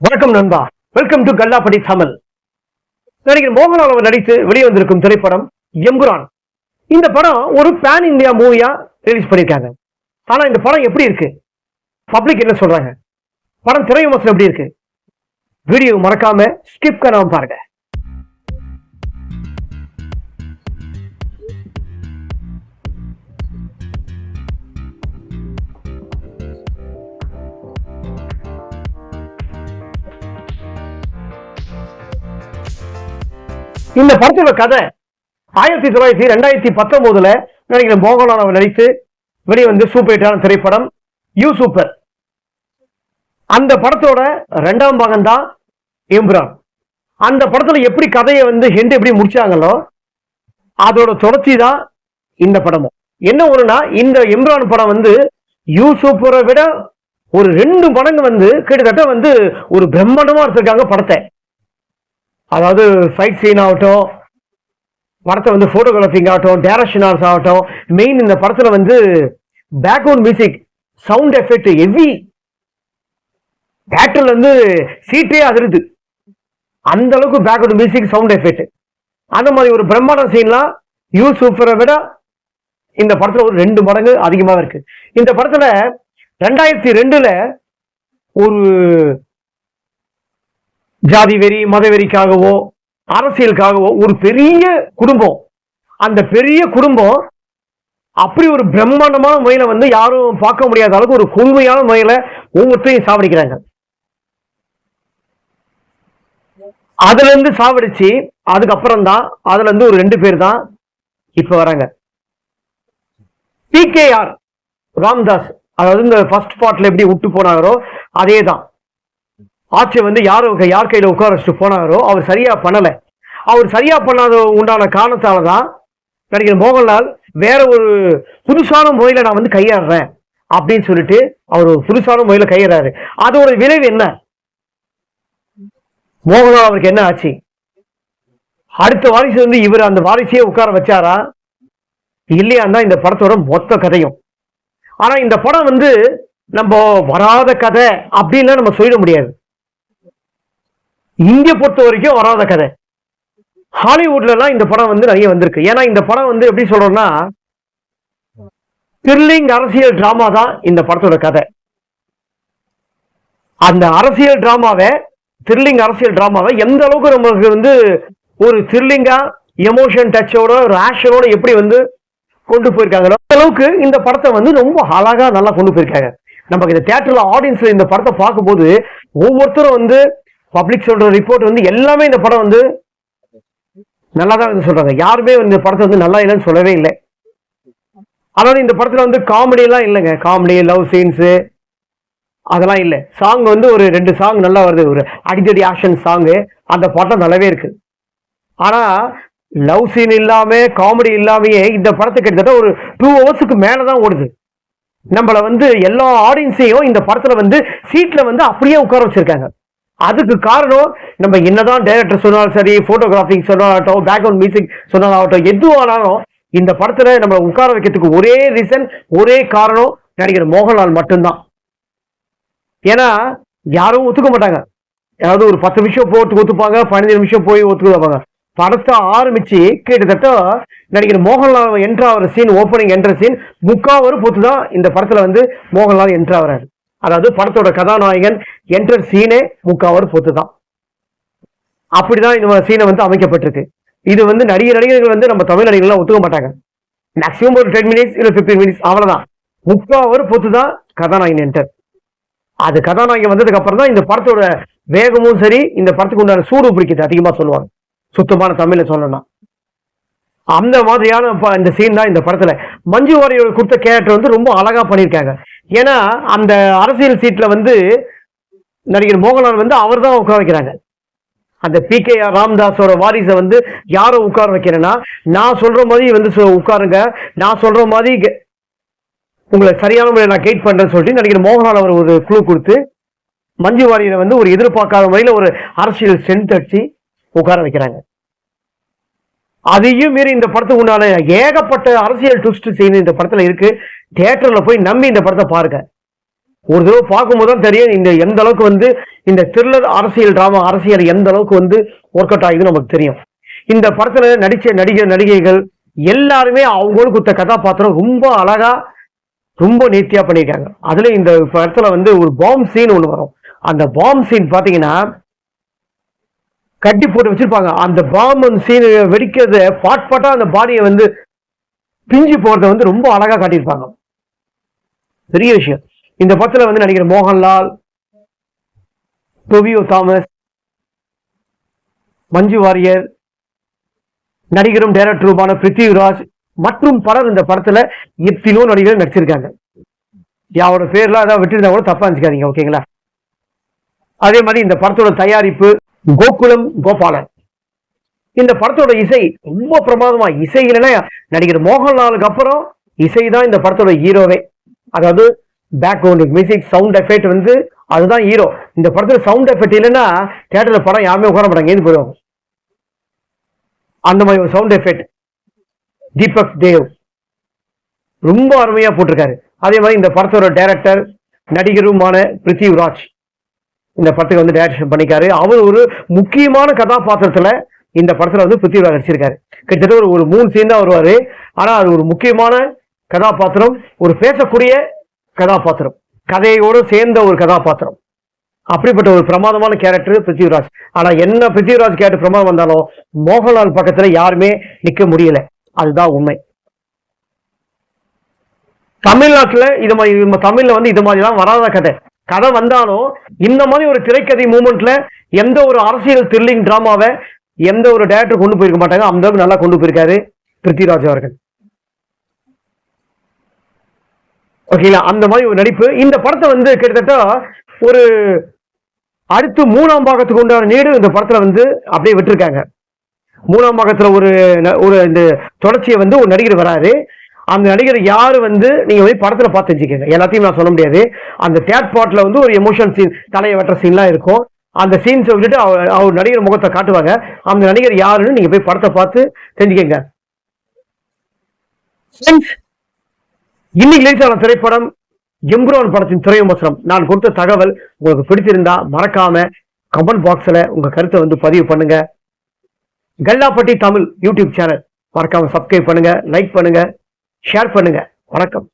வணக்கம் நண்பா. Welcome to Kallappadi Tamil. நடிகர் மோகன்லால் அவர் நடித்து வெளியே வந்திருக்கும் திரைப்படம் எம்புரான். இந்த படம் ஒரு பேன் இந்தியா மூவியா ரிலீஸ் பண்ணிருக்காங்க. ஆனா இந்த படம் எப்படி இருக்கு, பப்ளிக் என்ன சொல்றாங்க, படம் திரை விமர்சனம் எப்படி இருக்கு, வீடியோ மறக்காம ஸ்கிப் பண்ணாம பாருங்க. இந்த படத்தோட கதை 2019 நடிகர் மோகன்லால் அவர் நடித்து வெளியே வந்து சூப்பர் ஹிட்டான திரைப்படம் யூ சூப்பர். அந்த படத்தோட 2ஆம் பாகம் தான் எம்புரான். அந்த படத்துல எப்படி கதையை வந்து ஹெண்ட் எப்படி முடிச்சாங்களோ அதோட தொடர்ச்சி தான் இந்த படமும். என்ன ஒண்ணுனா, இந்த எம்புரான் படம் வந்து யூ சூப்பரை விட ஒரு 2 மடங்கு வந்து கிட்டத்தட்ட வந்து ஒரு பிரம்மாண்டமா எடுத்திருக்காங்க படத்தை. அதாவது ஃபைட் சீன் ஆகட்டும், படத்தை வந்து போட்டோகிராஃபிங் ஆகட்டும், டைரக்ஷன் ஆகட்டும், மெயின் இந்த படத்துல வந்து background music, sound effect heavy. தியேட்டர்ல இருந்து சீட்டே அதிருது, அந்த அளவுக்கு பேக்ரவுண்ட் மியூசிக், சவுண்ட் எஃபெக்ட். அந்த மாதிரி ஒரு பிரம்மாண்ட சீன்லாம் யூ சூப்பரை விட இந்த படத்துல ஒரு 2 மடங்கு அதிகமாக இருக்கு. இந்த படத்துல 2002 ஒரு ஜாதி வெறி, மதவெறிக்காகவோ அரசியலுக்காகவோ ஒரு பெரிய குடும்பம், அந்த பெரிய குடும்பம் அப்படி ஒரு பிரம்மாண்டமான முறையில வந்து யாரும் பார்க்க முடியாத அளவுக்கு ஒரு கொடுமையான முறையில ஒவ்வொருத்தையும் சாவடிக்கிறாங்க. அதுல இருந்து சாவடிச்சு அதுக்கப்புறம் தான் அதுல இருந்து ஒரு 2 பேர் தான் இப்ப வராங்க. PKR ராம்தாஸ், அதாவது இந்த ஃபர்ஸ்ட் பார்ட்ல எப்படி விட்டு போனாரோ அதே தான். ஆட்சியை வந்து யார் கையில உட்கார வச்சுட்டு போனாரோ அவர் சரியா பண்ணல. அவர் சரியா பண்ணாத உண்டான காரணத்தாலதான் நடிகர் மோகன்லால் வேற ஒரு புதுசான முறையில நான் வந்து கையாடுறேன் அப்படின்னு சொல்லிட்டு அவர் ஒரு புதுசான முறையில கையாடுறாரு. அதோட விளைவு என்ன, மோகன்லால் அவருக்கு என்ன ஆச்சு, அடுத்த வாரிசு வந்து இவர் அந்த வாரிசையே உட்கார வச்சாரா இல்லையான்னா இந்த படத்தோட மொத்த கதையும். ஆனா இந்த படம் வந்து நம்ம வராத கதை அப்படின்னு நம்ம சொல்லிட முடியாது. இந்திய பொறுத்த வரைக்கும் வராத கதை. ஹாலிவுட்ல எல்லாம் இந்த படம் வந்து நிறைய வந்திருக்கு. ஏன்னா இந்த படம் வந்து எப்படி சொல்றோம்னா, த்ரில்லிங் அரசியல் டிராமா தான் இந்த படத்தோட கதை. அந்த அரசியல் டிராமாவை, த்ரில்லிங் அரசியல் டிராமாவை எந்த அளவுக்கு நமக்கு வந்து ஒரு த்ரில்லிங்கா எமோஷன் டச்சோட ஒரு ஆக்ஷனோட எப்படி வந்து கொண்டு போயிருக்காங்களோ அந்த அளவுக்கு இந்த படத்தை வந்து ரொம்ப அழகா நல்லா கொண்டு போயிருக்காங்க. நமக்கு இந்த தியேட்டர்ல ஆடியன்ஸ்ல இந்த படத்தை பார்க்கும்போது ஒவ்வொருத்தரும் வந்து பப்ளிக் சொல்ற ரிப்போர்ட் வந்து எல்லாமே இந்த படம் வந்து நல்லா தான் சொல்றாங்க. யாருமே இந்த படத்தை வந்து நல்லா இல்லைன்னு சொல்லவே இல்லை. அதாவது இந்த படத்துல வந்து காமெடி எல்லாம் இல்லைங்க, காமெடி லவ் சீன்ஸ் அதெல்லாம் இல்லை. சாங் வந்து ஒரு 2 சாங் நல்லா வருது, ஒரு அடித்தடி ஆக்ஷன் சாங்கு, அந்த படம் நல்லாவே இருக்கு. ஆனா லவ் சீன் இல்லாம காமெடி இல்லாமையே இந்த படத்தை கிட்டத்தட்ட ஒரு 2 ஹவர்ஸுக்கு மேலதான் ஓடுது. நம்மள வந்து எல்லா ஆடியன்ஸையும் இந்த படத்துல வந்து சீட்ல வந்து அப்படியே உட்கார வச்சிருக்காங்க. அதுக்கு காரணம் நம்ம என்னதான் டைரக்டர் சொன்னாலும் சரி, போட்டோகிராஃபிக் சொன்னாலும், பேக்ரவுண்ட் மியூசிக் சொன்னாலும், எதுவானாலும் இந்த படத்துல நம்ம உட்கார வைக்கிறதுக்கு ஒரே ரீசன், ஒரே காரணம் நடிகர் மோகன்லால் மட்டும்தான். ஏன்னா யாரும் ஒத்துக்க மாட்டாங்க. அதாவது ஒரு 10 நிமிஷம் போட்டு ஒத்துப்பாங்க, 15 நிமிஷம் போய் ஒத்துக்குவாங்க. படத்தை ஆரம்பிச்சு கிட்டத்தட்ட நடிகர் மோகன்லால் என்ட்ராகிற scene, opening entry scene 3/4 hour பொறுத்து தான் இந்த படத்துல வந்து மோகன்லால் என்ட்ராகிறாரு. அதாவது படத்தோட கதாநாயகன் என்டர் சீனே 3/4 hour பொறுத்து தான். அப்படிதான் இந்த சீனை வந்து அமைக்கப்பட்டிருக்கு. இது வந்து நடிகர்கள் வந்து நம்ம தமிழ் நடிகர்கள் ஒத்துக்க மாட்டாங்க. மேக்சிமம் ஒரு 10 minutes இல்ல 15 minutes அவ்வளவுதான். 3/4 hour பொறுத்து தான் கதாநாயகன் என்டர். அது கதாநாயகன் வந்ததுக்கு அப்புறம் தான் இந்த படத்தோட வேகமும் சரி, இந்த படத்துக்கு உண்டான சூடு பிடிக்கிறது அதிகமா சொல்லுவாங்க, சுத்தமான தமிழ்ல சொல்லணும்னா. அந்த மாதிரியான இந்த சீன் தான் இந்த படத்துல. மஞ்சு வாரியர் கொடுத்த கேரக்டர் வந்து ரொம்ப அழகா பண்ணியிருக்காங்க. ஏன்னா அந்த அரசியல் சீட்ல வந்து நடிகர் மோகன்லால் வந்து அவர் தான் உட்கார வைக்கிறாங்க. அந்த PKR ராம்தாஸோட வாரிசை வந்து யாரை உட்கார வைக்கிறேன்னா, நான் சொல்ற மாதிரி வந்து உட்காருங்க, நான் சொல்ற மாதிரி உங்களை சரியான முறையில் நான் கைட் பண்றேன்னு சொல்லிட்டு நடிகர் மோகன்லால் அவர் ஒரு குழு கொடுத்து மஞ்சு வாரியரை வந்து ஒரு எதிர்பார்க்காத முறையில ஒரு அரசியல் ஸ்ட்ரென்த் அடிச்சு உட்கார வைக்கிறாங்க. அதையும் மீறி இந்த படத்துக்கு உண்டான ஏகப்பட்ட அரசியல் ட்விஸ்ட் சீன் இந்த படத்துல இருக்கு. தியேட்டர்ல போய் நம்பி இந்த படத்தை பாருங்க. ஒரு தடவை பார்க்கும்போது தான் தெரியும் இந்த எந்த அளவுக்கு வந்து இந்த த்ரில்லர் அரசியல் டிராமா அரசியல் எந்த அளவுக்கு வந்து ஒர்க் அவுட் ஆகுதுன்னு நமக்கு தெரியும். இந்த படத்துல நடிச்ச நடிகைகள் எல்லாருமே அவங்களுக்கு கொடுத்த கதாபாத்திரம் ரொம்ப அழகா ரொம்ப நேர்த்தியா பண்ணியிருக்காங்க. அதுல இந்த படத்துல வந்து ஒரு பாம் சீன் ஒண்ணு வரும். அந்த பாம் சீன் பாத்தீங்கன்னா கட்டி போட்டு வச்சிருப்பாங்க. அந்த பாம் சீன் வெடிக்கிறத பாட்டா அந்த பாடியை வந்து பிஞ்சு போறத வந்து ரொம்ப அழகா காட்டியிருப்பாங்க. பெரிய விஷயம். இந்த படத்துல வந்து நடிகர் மோகன்லால், டொவியோ தாமஸ், மஞ்சு வாரியர், நடிகரும் டைரக்டருமான பிருத்திவிராஜ் மற்றும் பலர் இந்த படத்துல எத்தனோ நடிகர்கள் நடிச்சிருக்காங்க. யாரோட பேர்லாம் ஏதாவது விட்டுருந்தா கூட தப்பா நினைச்சுக்காதீங்க, ஓகேங்களா? அதே மாதிரி இந்த படத்தோட தயாரிப்பு கோகுலம் கோபாலன். இந்த படத்தோட இசை ரொம்ப பிரமாதமா, இசை இல்லைன்னா நடிகர் மோகன்லாலுக்கு அப்புறம் இசை தான் இந்த படத்தோட ஹீரோவே. அதாவது பேக்ரவுண்ட் மியூசிக் சவுண்ட் எஃபெக்ட் வந்து அதுதான் ஹீரோ. இந்த படத்துல சவுண்ட் எஃபெக்ட் இல்லைன்னா தியேட்டர்ல படம் யாருமே உட்கார மாட்டாங்க, ஏது போயிடுவாங்க. அந்த மாதிரி ஒரு சவுண்ட் எஃபெக்ட் தீபக் தேவ் ரொம்ப அருமையா போட்டிருக்காரு. அதே மாதிரி இந்த படத்தோட டைரக்டர் நடிகருமான பிருத்திவிராஜ் இந்த படத்துக்கு வந்து டைரக்ஷன் பண்ணிக்காரு. அவர் ஒரு முக்கியமான கதாபாத்திரத்துல இந்த படத்துல வந்து பிருத்திவிராஜ் நடிச்சிருக்காரு. கிட்டத்தட்ட ஒரு 3 சீன் தான் வருவாரு. ஆனா அது ஒரு முக்கியமான கதாபாத்திரம், ஒரு பேசக்கூடிய கதாபாத்திரம், கதையோடு சேர்ந்த ஒரு கதாபாத்திரம். அப்படிப்பட்ட ஒரு பிரமாதமான கேரக்டர் பிருத்திவிராஜ். ஆனா என்ன பிருத்திவிராஜ் கேரக்டர் பிரமாதம் வந்தாலும் மோகன்லால் பக்கத்துல யாருமே நிக்க முடியல, அதுதான் உண்மை. தமிழ்நாட்டுல இது மாதிரி தமிழ்ல வந்து இது மாதிரி எல்லாம் வராத கதை வந்தாலும் இந்த மாதிரி ஒரு திரைக்கதை மூமெண்ட்ல எந்த ஒரு அரசியல் த்ரில்லிங் டிராமாவை எந்த ஒரு டைரக்டர் கொண்டு போயிருக்க மாட்டாங்க. அந்த அளவுக்கு நல்லா கொண்டு போயிருக்காரு பிருத்திவிராஜ் அவர்கள். ஓகேங்களா? அந்த மாதிரி ஒரு நடிப்பு. இந்த படத்தை வந்து கிட்டத்தட்ட ஒரு அடுத்து 3ஆம் பாகத்துக்கு உண்டான நீடு இந்த படத்துல வந்து அப்படியே விட்டுருக்காங்க. 3ஆம் பாகத்துல ஒரு இந்த தொடர்ச்சியை வந்து ஒரு நடிகர் வராரு. அந்த நடிகர் யாரு வந்து நீங்க போய் படத்துல பார்த்து தெரிஞ்சுக்கங்க. எல்லாத்தையும் நான் சொல்ல முடியாது. அந்த தேர்ட் பார்ட்ல வந்து ஒரு எமோஷன் சீன், தலையை வெட்டுற சீன்லாம் இருக்கும். அந்த சீன்ஸை விட்டுட்டு அவர் நடிகர் முகத்தை காட்டுவாங்க. அந்த நடிகர் யாருன்னு நீங்க போய் படத்தை பார்த்து தெரிஞ்சுக்கங்க. இன்னைக்கு ரிலீஸ் ஆன திரைப்படம் எம்புரான் படத்தின் திரை விமர்சனம். நான் கொடுத்த தகவல் உங்களுக்கு பிடிச்சிருந்தா மறக்காம கமெண்ட் பாக்ஸ்ல உங்க கருத்தை வந்து பதிவு பண்ணுங்க. கல்லாப்பட்டி தமிழ் யூடியூப் சேனல் மறக்காம சப்ஸ்கிரைப் பண்ணுங்க, லைக் பண்ணுங்க, ஷேர் பண்ணுங்க. வணக்கம்.